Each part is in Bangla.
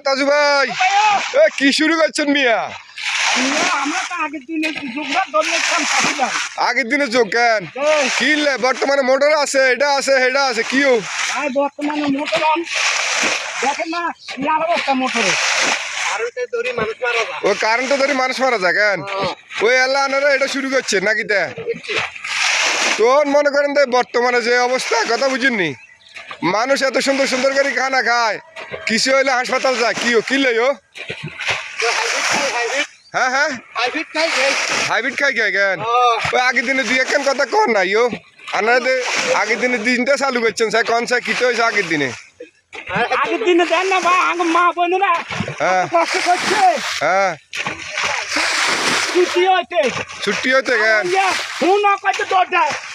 তাজু ভাই কি শুরু করছেন মিয়া? আগের দিনে যোগ কেন কিনলে? বর্তমানে মোটর আছে, এটা আছে, এটা আছে, কিও বর্তমানে মোটর দেখেন না অবস্থা মোটরে ও কারেন্টে ধরে মানুষ মারা যায় কেন? ওই এলা আনারা এটা শুরু করছে নাকি? তোর মনে করেন বর্তমানে যে অবস্থা, কথা বুঝিনি, মানুষ এত সুন্দর সুন্দর করে খানা খায়, কিছু হইলে হাসপাতাল যায়, কিও কিনলে ও হ্যাঁ হ্যাঁ হাইব্রিড খাই খাই কেন? ওই আগের দিনে দুই একখান কথা কন নাই ও আনারা আগের দিনে দিনটা চালু করছেন স্যার, কোন স্যার কিতে হয়েছে আগের দিনে? আগের দিনে দেন না ভাই, আমার মা বোনেরা কষ্ট করছে। হ্যাঁ ছুটি হইতে কেন?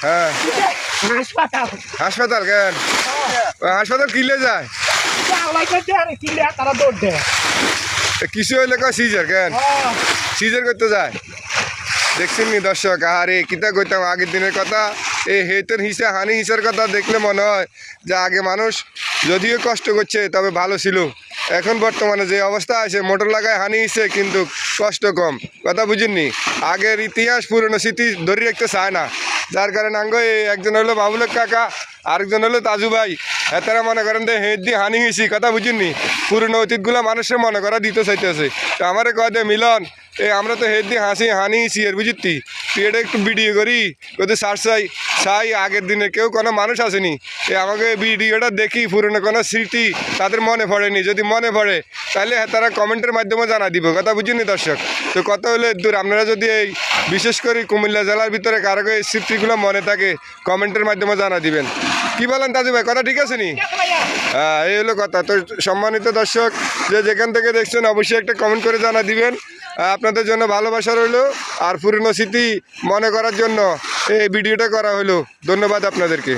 হ্যাঁ হাসপাতাল হাসপাতাল কেন? হাসপাতাল কিনলে যায়, তারা দৌড় দেয়। কিছু হইলে কয় সিজার কেন? সিজার করতে যায়। দেখছেন নি দর্শক, আরে কিতা কইতাম আগের দিনের কথা, এই হেতের হিসা হানি হিসার কথা দেখলে মনে হয় যে আগে মানুষ যদিও কষ্ট করছে তবে ভালো ছিল। এখন বর্তমানে যে অবস্থা আছে, মোটর লাগায় হানি হিসে কিন্তু কষ্ট কম, কথা বুঝেননি? আগের ইতিহাস পুরনো স্মৃতি ধরে রাখতে চায় না, যার কারণে আঙ্গ একজন হলো বাবুলের কাকা, আরেকজন হলো তাজু ভাই, এতারা মনে করেন যে হেদ দিয়ে হানি হয়েছি, কথা বুঝেননি? পুরনো অতীতগুলো মানুষের মনে করা দিতে চাইতেছে। তো আমারে কয় দে মিলন, আমরা তো হেদ দিয়ে হানিয়েছি এর বুঝতি, তুই এটা একটু ভিডিও করি কোথায় সার চাই আগের দিনে কেউ কোনো মানুষ আসেনি, আমাকে ভিডিওটা দেখি পুরনো কোনো স্মৃতি তাদের মনে পড়েনি, যদি মনে পড়ে তাহলে তারা কমেন্টের মাধ্যমে জানা দিব, কথা বুঝিনি দর্শক? তো কথা হলে দূর, আপনারা যদি এই বিশেষ করে কুমিল্লা জেলার ভিতরে কারো এই স্মৃতিগুলো মনে থাকে কমেন্টের মাধ্যমে জানা দিবেন। কি বলেন তাজু ভাই, কথা ঠিক আছে নি? হ্যাঁ এই হলো কথা। তো সম্মানিত দর্শক, যে যেখান থেকে দেখছেন অবশ্যই একটা কমেন্ট করে জানা দিবেন। আপনাদের জন্য ভালোবাসা রইলো, আর পুরনো স্মৃতি মনে করার জন্য এই ভিডিওটা করা হলো। ধন্যবাদ আপনাদেরকে।